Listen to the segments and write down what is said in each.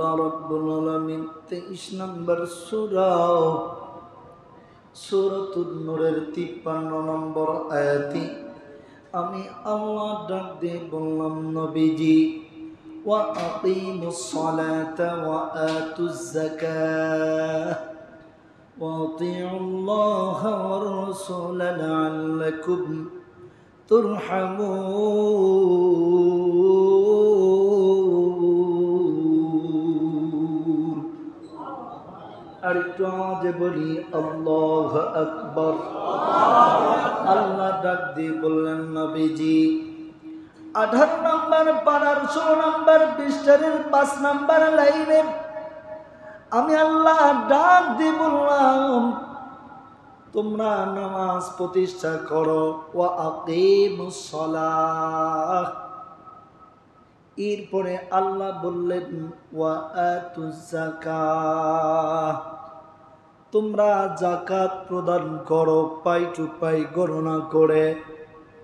আল্লাহ রাব্বুল আলামিন 23 নম্বর সূরাতুন নূরের 53 নম্বর আয়াতে আমি আল্লাহ ডাক দিয়ে বললাম, নবীজি ওয়া আকিমুস সালাতা ওয়া আতুজ যাকাহ ওয়া আতিউল্লাহা ওয়ার রাসূল লাআল্লাকুম তুরহামুন। আর একটু আওয়াজে বলি আল্লাহু আকবার। আল্লাহ ডাক দিয়ে বললেন, নবীজি 18 নম্বর পারার 16 নম্বর পৃষ্ঠার 5 নম্বর লাইনে আমি আল্লাহ ডাক দিয়ে বললাম, তোমরা নামাজ প্রতিষ্ঠা করো। ওয়া আকিমুস সালাহ। এরপরে আল্লাহ বললেন ওয়া আতুজ যাকাহ, তোমরা যাকাত প্রদান করো পাই টু পাই গণনা করে।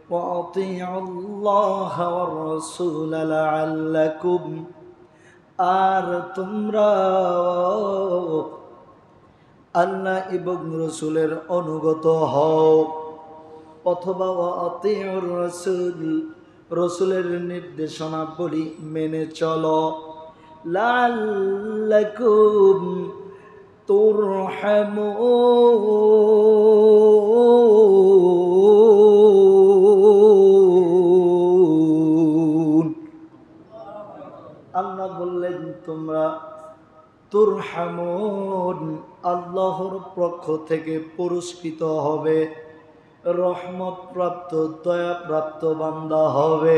ওয়া আতিউল্লাহ ওয়ার রাসূল লাআল্লাকুম, আর তোমরা আল্লাহ এবং রসুলের অনুগত হও, অথবা ওয়া আতিউর রাসূল, রসুলের নির্দেশনা বলি মেনে চলো। লাআল্লাকুম তুরহামুন। আল্লাহ বললেন তোমরা তুরহামুন, আল্লাহর পক্ষ থেকে পুরস্কৃত হবে, রহমত প্রাপ্ত দয়া প্রাপ্ত বান্দা হবে।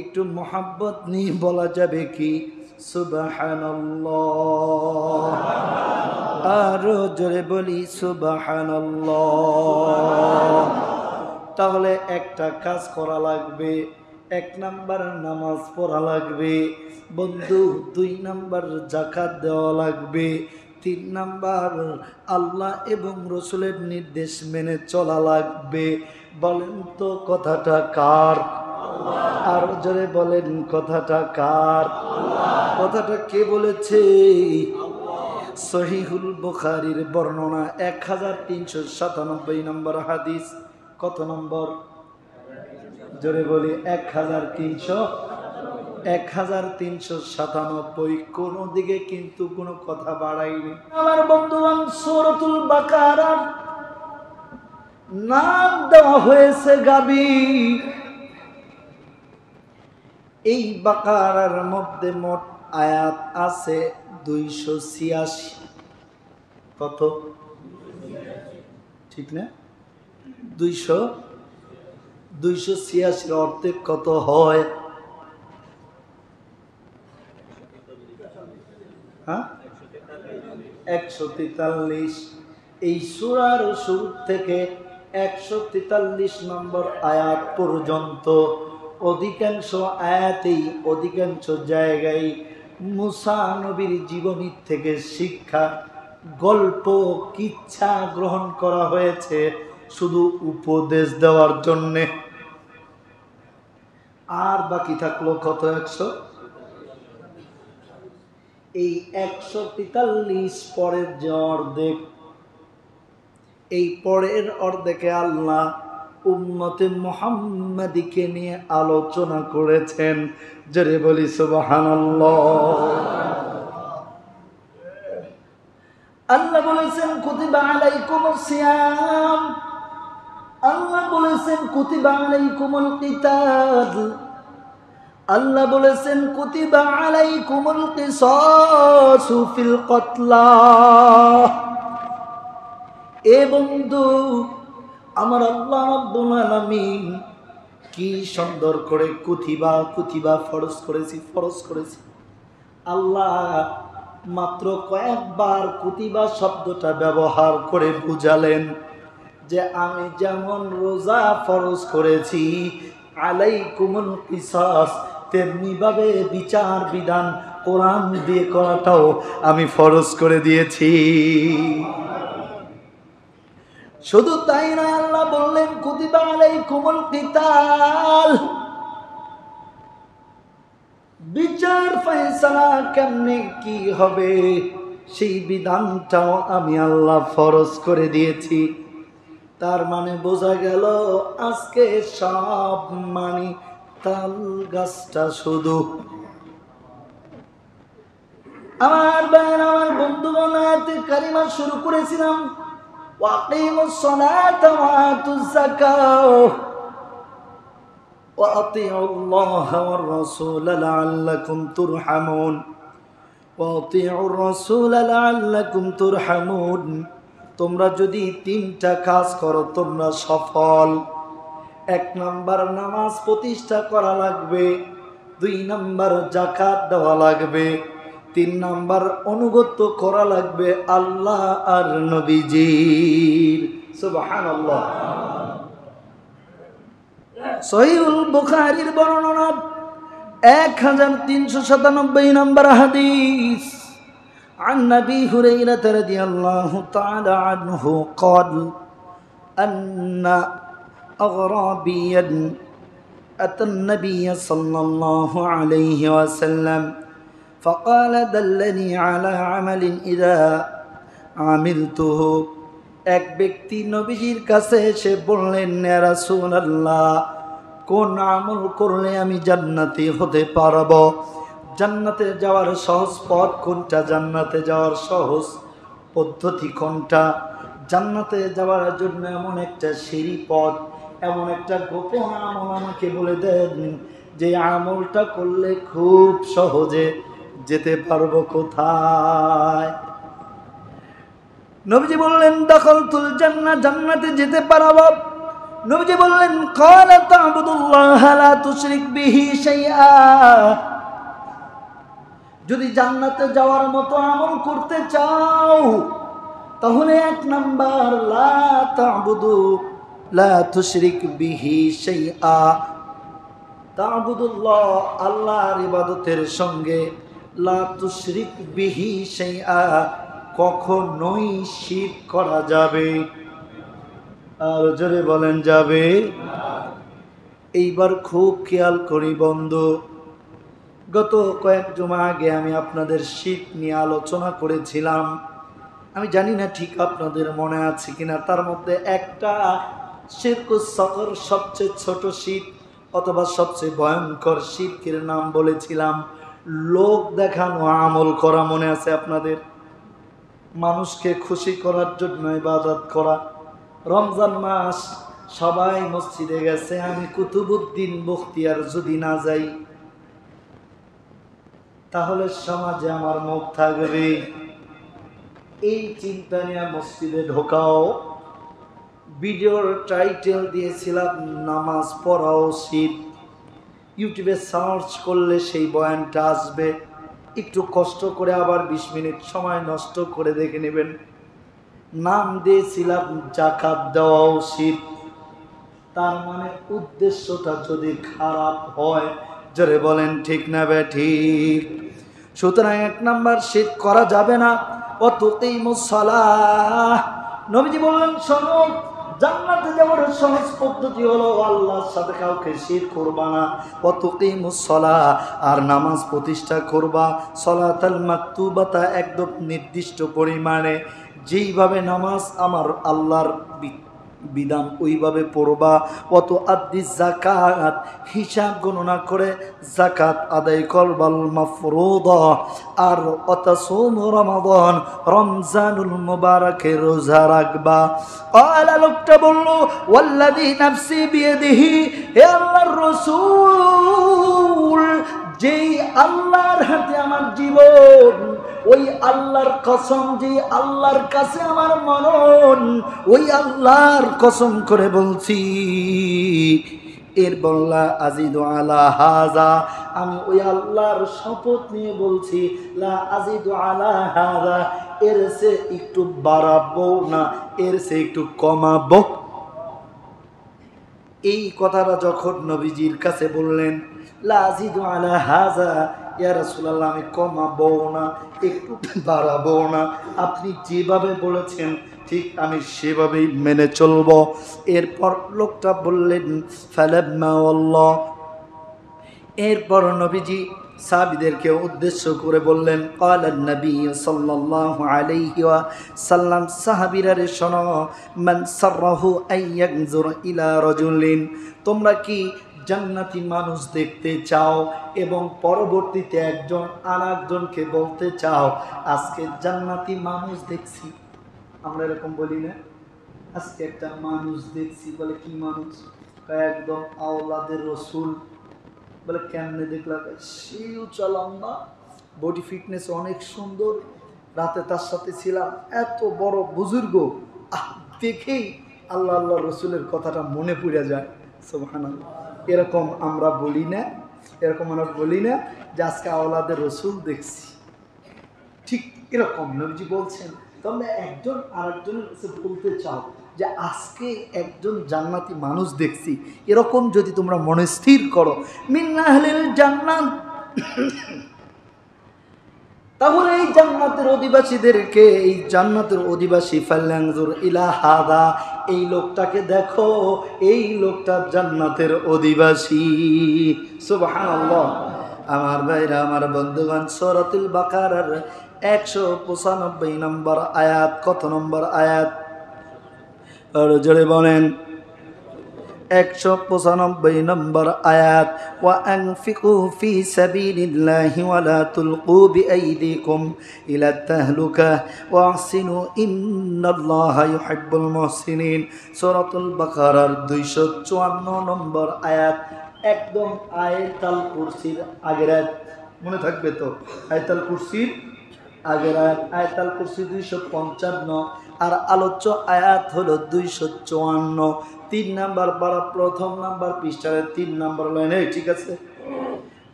একটু মোহাব্বত নিয়ে বলা যাবে কি সুবহানাল্লাহ? আরো জোরে বলি সুবহানাল্লাহ। তাহলে একটা কাজ করা লাগবে, 1 নাম্বার নামাজ পড়া লাগবে বন্ধু, 2 নাম্বার যাকাত দেওয়া লাগবে, 3 নাম্বার আল্লাহ এবং রসুলের নির্দেশ মেনে চলা লাগবে। বলেন তো কথাটা কার? আর জোরে বলেন কথাটা কার? কথাটা কে বলেছে? সহিহুল বুখারীর বর্ণনা 1397 নম্বর হাদিস। কত নম্বর? জোরে বলি 1397। কোনো দিকে কিন্তু কোনো কথা বাড়াইনি আমার বন্ধুগণ। সূরাতুল বাকারার নাম দেওয়া হয়েছে গাবি। এই বাকারার মধ্যে মোট আয়াত আছে 286। কত? ঠিক না? 286 অর্থে কত হয়? হ্যাঁ, 143। এই সূরার শুরু থেকে 143 নম্বর আয়াত পর্যন্ত অধিকাংশ আয়াতেই, অধিকাংশ জায়গায় মুসা নবীর জীবনী থেকে শিক্ষা, গল্প, কিচ্ছা গ্রহণ করা হয়েছে শুধু উপদেশ দেওয়ার জন্যে। আর বাকি থাকলো কত? 100। এই 143 পরের যে অর্ধেক, এই পরের অর্ধেকে আল্লাহ উম্মতে মুহাম্মাদীকে নিয়ে আলোচনা করেছেন। জোরে বলি সুবহানাল্লাহ। আল্লাহ বলেছেন কুতিবা আলাইকুমুস সিয়াম, আল্লাহ বলেছেন কুতিবা আলাইকুমুল কিতাল, আল্লাহ বলেছেন কুতিবা আলাইকুমুল কিসাসু ফিল কতলা। এ বন্ধু আমার আল্লাহ রাব্বুল আলামিন কি সুন্দর করে কুতিবা ফরজ করেছি। আল্লাহ মাত্র কয়েকবার কুতিবা শব্দটা ব্যবহার করে বুঝালেন যে আমি যেমন রোজা ফরজ করেছি আলাইকুমুল কিসাস, তেমনি ভাবে বিচার বিধান কোরআন দিয়ে করাটাও আমি ফরজ করে দিয়েছি। শুধু তাই না, আল্লাহ বললেন কুতিবা আলাইকুমুল কিতাল, বিচার ফয়সালা কেমনে কি হবে সেই বিধানটাও আমি আল্লাহ ফরজ করে দিয়েছি। তার মানে বোঝা গেল আজকে সব মানি তাল গাছটা শুধু। আমার ভাইয়ের, আমার বন্ধুগণ, আয়াতে কারিমা শুরু করেছিলাম ওয়াকিমুস সালাতা ওয়া আতুজ যাকাত ওয়া আতিউল্লাহ ওয়ার রাসূল লাআল্লাকুম তুরহামুন ওয়া আতিউর রাসূল লাআল্লাকুম তুরহামুন। তোমরা যদি তিনটা কাজ করো তোমরা সফল। 1 নাম্বার নামাজ প্রতিষ্ঠা করা লাগবে, 2 নাম্বার যাকাত দেওয়া লাগবে, 3 নাম্বার অনুগত করা লাগবে আল্লাহ আর নবীজির। সুবহানাল্লাহ। সহিহুল বুখারীর বর্ণনা 1397 নম্বর হাদিস। عن أبي هريرة رضي الله تعالى عنه قال أن أغرابيا أتى النبي صلى الله عليه وسلم فقال دلني على عمل إذا عملته। এক ব্যক্তি নবীজির কাছে এসে বললেন, ইয়া রাসূলুল্লাহ, কোন আমল করলে আমি জান্নাতি হতে পারবো? জান্নাতে যাওয়ার সহজ পথ কোনটা? জান্নাতে যাওয়ার সহজ পদ্ধতি কোনটা? জান্নাতে যাওয়ার জন্য এমন একটা সিঁড়ি পথ, এমন একটা গোপন আমল আমাকে বলে দেন যে আমলটা করলে খুব সহজে যেতে পারবো। কোথায়? নবীজি বললেন, দাখালতুল জান্নাহ, জান্নাতে যেতে পারবো। নবীজি বললেন, ক্বালা তা'বুদুল্লাহ লা তুশরিক বিহি শাইআ। যদি জান্নাতে যাওয়ার মতো আমল করতে চাও তাহলে 1 নাম্বার লা তা'বুদু লা তুশরিক বিহি শাইআ। তা'বুদুল্লাহ, আল্লাহর ইবাদতের সঙ্গে লা তুশরিক বিহি শাইআ, কখনোই শিরক করা যাবে। আর জোরে বলেন যাবে। এইবার খুব খেয়াল করি বন্ধু, গত কয়েক জুমা আগে আমি আপনাদের শিরক নিয়ে আলোচনা করেছিলাম। আমি জানি না ঠিক আপনাদের মনে আছে কিনা। তার মধ্যে একটা শিরকুস সগর, সবচেয়ে ছোট শিরক অথবা সবচেয়ে ভয়ঙ্কর শিরকের নাম বলেছিলাম লোক দেখানো আমল করা। মনে আছে আপনাদের? মানুষকে খুশি করার জন্য ইবাদত করা। রমজান মাস, সবাই মসজিদে গেছে, আমি কুতুবউদ্দিন বখতিয়ার যদি না যাই তাহলে সমাজে আমার মুখ থাকবে। এই চিন্তা নিয়ে মসজিদে ঢোকাও। ভিডিওর টাইটেল দিয়েছিলাম নামাজ পড়াও শিরক। ইউটিউবে সার্চ করলে সেই বয়ানটা আসবে। একটু কষ্ট করে আবার 20 মিনিট সময় নষ্ট করে দেখে নেবেন। নাম দিয়েছিলাম যাকাত দেওয়াও শিরক। তার মানে উদ্দেশ্যটা যদি খারাপ হয়, জোরে বলেন ঠিক না ঠিক? সুতরাং 1 নাম্বার শিরক করা যাবে না। ওয়াতুকিমুস সালাহ। নবীজি বললেন, শোনো, জান্নাতে যাওয়ার সহজ পদ্ধতি হলো আল্লাহর সাথে কাউকে শিরক করবা না। ওয়াতুকিমুস সালাহ, আর নামাজ প্রতিষ্ঠা করবা। সালাতাল মাকতুবাতা, একদম নির্দিষ্ট পরিমাণে যেইভাবে নামাজ আমার আল্লাহর বিধান ওইভাবে পড়বা। অত আদি যাকাত, হিসাব গণনা করে যাকাত আদায় করবাল মাফরুদা। আর অতাসুম রমাদান, রমজানুল মুবারকে রোজা রাখবা। আলা লোকটা বলল, ওয়াল্লাযী নাফসি বিয়াদিহি, হে আল্লাহর রাসূল, যেই আল্লাহর হাতে আমার জীবন, ওই আল্লাহর কসম, যে আল্লাহর কাছে আমার মরণ, ওই আল্লাহর কসম করে বলছি, এর বল্লা আজিদু আলা হাযা, আমি ওই আল্লাহর শপথ নিয়ে বলছি, লা আজিদু আলা হাযা, এর সে একটু বাড়াবো না, এর সে একটু কমাবো। এই কথাটা যখন নবীজির কাছে বললেন, লা আজিদু আলা হাযা, ইয়া রাসূলুল্লাহ, আমি কমাবো না, একটু বাড়াবো না, আপনি যেভাবে বলেছেন ঠিক আমি সেভাবেই মেনে চলব। এরপর লোকটা বললেন, ফালাম্মা ওয়াল্লাহ, এরপর নবীজি সাহাবীদেরকে উদ্দেশ্য করে বললেন, ক্বালান নবী সাল্লাল্লাহু আলাইহি ওয়াসাল্লাম, সাহাবীরা রে শোনো, মান সাররাহু আইয়ানজুর ইলা রাজুলিন, তোমরা কি জান্নাতি মানুষ দেখতে চাও এবং পরবর্তীতে একজন আরেকজনকে বলতে চাও আজকে জান্নাতি মানুষ দেখছি? আমরা এরকম বলি না? আজকে একটা মানুষ দেখছি, বলে কি মানুষ? একদম আওলাদের রসুল। বলে কেমনে দেখলাম? সেই উঁচা লম্বা, বডি ফিটনেস অনেক সুন্দর, রাতে তার সাথে ছিলাম, এত বড় বুজুর্গ, দেখেই আল্লাহ আল্লাহ রসুলের কথাটা মনে পড়ে যায়। সুবহানাল্লাহ। এরকম আমরা বলি না? এরকম আমরা বলি না যে আজকে আওলাদের রসুল দেখছি? ঠিক এরকম নবীজি বলছেন, তোমরা একজন আরেকজনের কাছে বলতে চাও যে আজকে একজন জান্নাতি মানুষ দেখছি, এরকম যদি তোমরা মনে স্থির করো, মিন আহলিল জান্নাত, তাহলে এই জান্নাতের অধিবাসীদেরকে, এই জান্নাতের অধিবাসী, ফাল্লানজুর ইলা হাদা, এই লোকটাকে দেখো, এই লোকটা জান্নাতের অধিবাসী। সুবহানাল্লাহ। আমার ভাইরা, আমার বন্ধুগণ, সূরাতুল বাকারার 195 নম্বর আয়াত। কত নম্বর আয়াত? আর জোরে বলেন। 195 নম্বর আয়াত। ওয়া আনফিকু ফি সাবিলিল্লাহি ওয়া লা তুলকু বিআইদিকুম ইলা তাহলুকা ওয়া আহসিনু ইন্নাল্লাহা ইউহিব্বুল মুহসিনিন। সূরাতুল বাকারার 254 নম্বর আয়াত। একদম আয়াতুল কুরসির আগের আয়াত, মনে থাকবে তো? আয়াতুল কুরসির আগের আয়াত। আয়াতুল কুরসি 255 আর আলোচ্য আয়াত হলো 254। 3 নাম্বার পারা, প্রথম নাম্বার পৃষ্ঠার 3 নাম্বার লাইনে। ঠিক আছে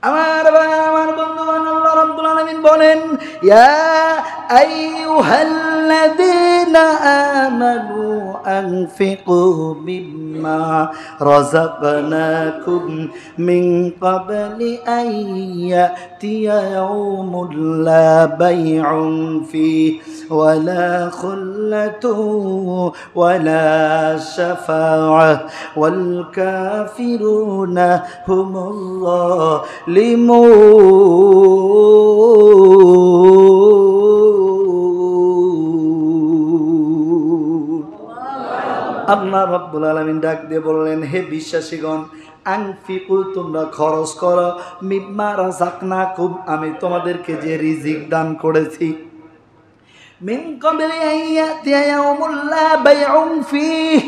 আমার ভাই, আমার বন্ধুগণ, আল্লাহ রাব্বুল আলামিন বলেন, ইয়া আইয়ুহাল্লাযীনা আমানু আনফিকু মিম্মা রাযাকনাকুম মিন ক্বাবলি আন ইয়াতিয়া ইয়াউমুন লা বাইউন ফীহি ওয়ালা খুল্লাতুন ওয়ালা শাফাআহ ওয়াল কাফিরুনা হুমুল্লাহ আল্লাহ রাব্বুল আলামিন ডাক দিয়ে বললেন, হে বিশ্বাসীগণ, আনফিকু, তোমরা খরচ করো, মিম্মা রাযাকনাকুম, আমি তোমাদেরকে যে রিজিক দান করেছি, মিন ক্বাবলি আন ইয়াতিয়া ইয়াউমুন লা বাইউন ফীহি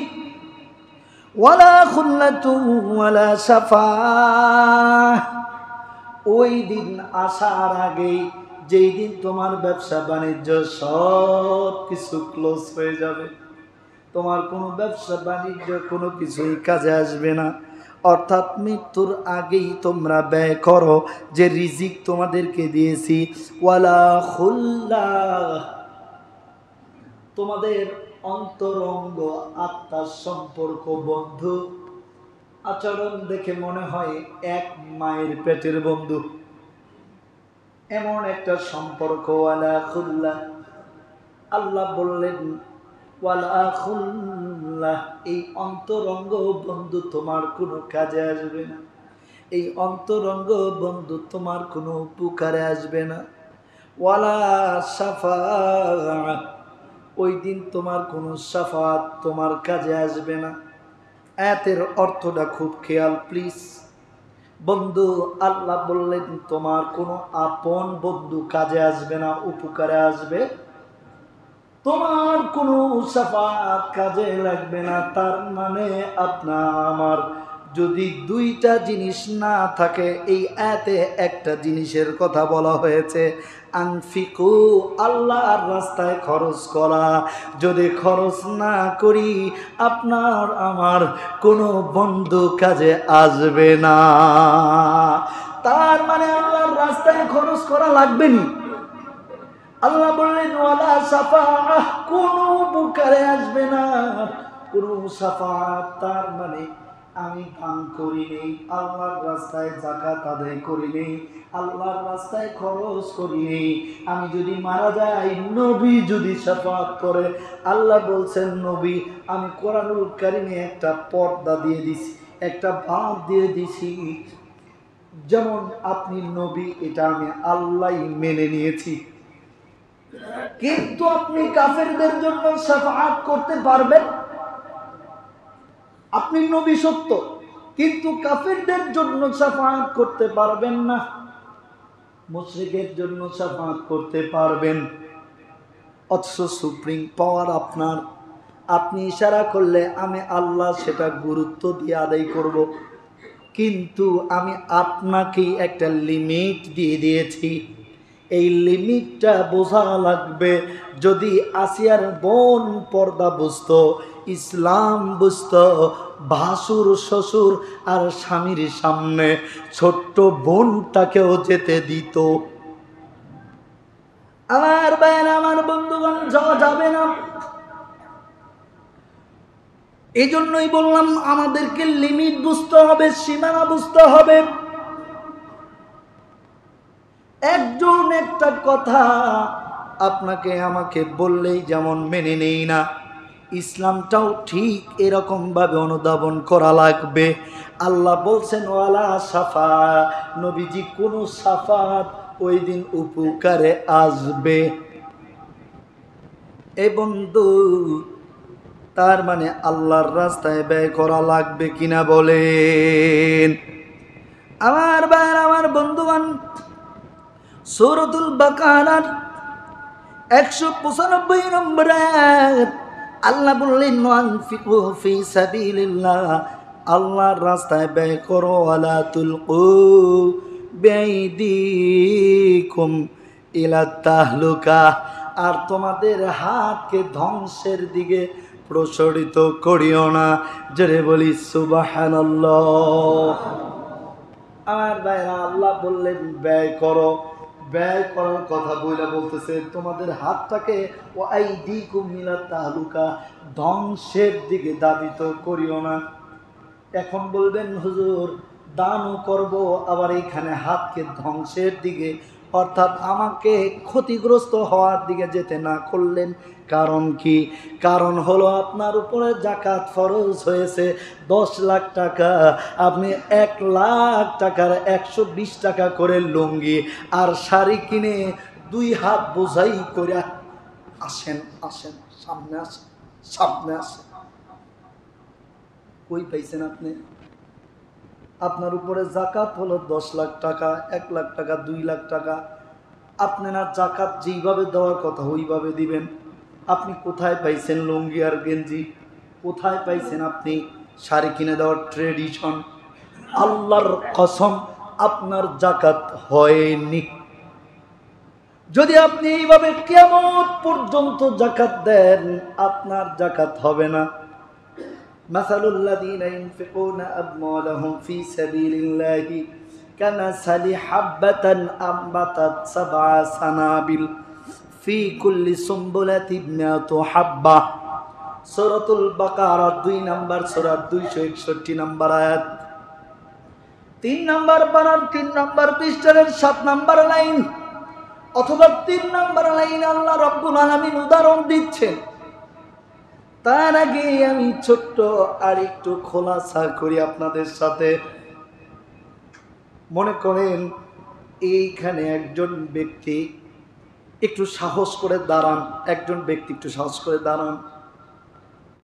ওয়ালা খুল্লাতুন ওয়ালা শাফাআহ, ওই দিন আসার আগেই, যেই দিন তোমার ব্যবসা বাণিজ্য সব কিছু ক্লোজ হয়ে যাবে, তোমার কোনো ব্যবসা বাণিজ্য কোনো কিছুই কাজে আসবে না। অর্থাৎ মৃত্যুর আগেই তোমরা ব্যয় করো যে রিজিক তোমাদেরকে দিয়েছি। ওয়ালা খুল্লাহ, তোমাদের অন্তরঙ্গ আত্মার সম্পর্ক, বন্ধু আচরণ দেখে মনে হয় এক মায়ের পেটের বন্ধু, এমন একটা সম্পর্ক। ওয়ালা খুল্লাহ, আল্লাহ বললেন ওয়ালা খুল্লাহ, এই অন্তরঙ্গ বন্ধু তোমার কোনো কাজে আসবে না, এই অন্তরঙ্গ বন্ধু তোমার কোনো উপকারে আসবে না। ওয়ালা শাফাআহ, ওই দিন তোমার কোনো শাফাত তোমার কাজে আসবে না। আয়াতের অর্থটা খুব খেয়াল প্লিজ। বন্ধু, আল্লাহ বললেন তোমার কোনো আপন বন্ধু কাজে আসবে না, উপকারে আসবে, তোমার কোনো শাফাত কাজে লাগবে না। তার মানে আপনার আমার যদি দুইটা জিনিস না থাকে, এই আয়াতে একটা জিনিসের কথা বলা হয়েছে, আনফিকু, আল্লাহর রাস্তায় খরচ করা। যদি খরচ না করি, আপনার আমার কোনো বন্ধু কাজে আসবে না। তার মানে আল্লাহর রাস্তায় খরচ করা লাগবে না। আল্লাহ বললেন ওয়ালা শাফাআহ, কোনো উপকারে আসবে না, কোনো শাফাআত। তার মানে আমি দান করি নেই, আল্লাহর রাস্তায় যাকাত আদায় করি নেই, আল্লাহর রাস্তায় খরচ করি নেই, আমি যদি মারা যাই, নবী যদি শাফাআত করে, আল্লাহ বলছেন নবী, আমি কোরআনুল কারীমে একটা পর্দা দিয়ে দিছি, একটা ভাগ দিয়ে দিছি, যেমন আপনি নবী, এটা আমি আল্লাহ মেনে নিয়েছি, কিন্তু আপনি কাফেরদের জন্য শাফাআত করতে পারবেন? আপনি নবী সত্য, কিন্তু কাফেরদের জন্য শাফাআত করতে পারবেন না, মুশরিকের জন্য শাফাআত করতে পারবেন। অথচ সুপ্রিম পাওয়ার আপনার, আপনি ইশারা করলে আমি আল্লাহ সেটা গুরুত্ব দিয়ে আদায় করব, কিন্তু আমি আপনাকে একটা লিমিট দিয়ে দিয়েছি। এই লিমিটটা বোঝা লাগবে। যদি আসিয়ার বোন পর্দা বুঝতো, ইসলাম বুঝতো, ভাসুর শ্বশুর আর স্বামীর সামনে ছোট্ট বোনটাকেও যেতে দিত। আমার ভাইয়েরা, আমার বন্ধুগণ, যাওয়া যাবে না। এই জন্যই বললাম আমাদেরকে লিমিট বুঝতে হবে, সীমানা বুঝতে হবে। একজন একটা কথা আপনাকে আমাকে বললেই যেমন মেনে নেই না, ইসলামটাও ঠিক এরকম ভাবে অনুধাবন করা লাগবে। আল্লাহ বলছেন ওয়ালা সাফা, নবীজি কোন সাফাত ওই দিন উপকারে আসবে। এ বন্ধু, তার মানে আল্লাহর রাস্তায় ব্যয় করা লাগবে কিনা বলেন? আমার ভাইয়ের, আমার বন্ধুগণ, সূরাতুল বাকারার 195 নম্বর আয়াত আল্লাহ বললেন ওয়ানফিকু ফি সাবিলিল্লাহ, আল্লাহর রাস্তায় ব্যয় করো, ওয়ালা তুলকু বিআইদিকুম ইলা তাহলুকা, আর তোমাদের হাতকে ধ্বংসের দিকে প্রসারিত করিও না। জোরে বলি সুবহানাল্লাহ। আমার ভাইরা, আল্লাহ বললেন ব্যয় করো, ব্যয় করার কথা বইলা বলতেছে তোমাদের হাতটাকে ওয়াইদিকুম ইলা তাহলুকা, ধ্বংসের দিকে ধাবিত করিও না। এখন বলবেন হুজুর, দানও করব, আবার এখানে হাতকে ধ্বংসের দিকে, অর্থাৎ আমাকে ক্ষতিগ্রস্ত হওয়ার দিকে যেতে না করলেন, কারণ কি? কারণ হলো আপনার উপরে যাকাত ফরজ হয়েছে 10 লাখ টাকা, আপনি 1 লাখ টাকার 120 টাকা করে লুঙ্গি আর শাড়ি কিনে 2 হাত বোঝাই করে আসেন, আসেন সামনে, আসেন সামনে, আসেন। কই পাইছেন আপনি? আপনার উপরে জাকাত হলো 10 লাখ টাকা, 1 লাখ টাকা, 2 লাখ টাকা, আপনি না জাকাত যেইভাবে দেওয়ার কথা ওইভাবে দিবেন। আপনি কোথায় পাইছেন লুঙ্গি আর গেঞ্জি? কোথায় পাইছেন আপনি শাড়ি কিনে দেওয়ার ট্রেডিশন? আল্লাহর কসম, আপনার জাকাত হয়নি। যদি আপনি এইভাবে কিয়ামত পর্যন্ত জাকাত দেন, আপনার জাকাত হবে না। মাসালুল্লাযীনা ইউনফিকুনা আমওয়ালাহুম ফী সাবিলিল্লাহি কামাসালি হাববাতান আমবাতাত সাবআ সানাবিল ফি কুল্লি সুমবুলাতিন মিয়াতু হাব্বা। সূরাতুল বাকারা 2 নম্বর সূরা 261 নম্বর আয়াত, 3 নম্বর পারার 3 নম্বর পৃষ্ঠার 7 নম্বর লাইন, অথবা 3 নম্বর লাইন আল্লাহ রাব্বুল আলামিন উদাহরণ দিচ্ছেন। তার আগে আমি ছোট্ট আর একটু খোলাসা করি আপনাদের সাথে। মনে করেন এইখানে একজন ব্যক্তি একটু সাহস করে দাঁড়ান, একজন ব্যক্তি একটু সাহস করে দাঁড়ান।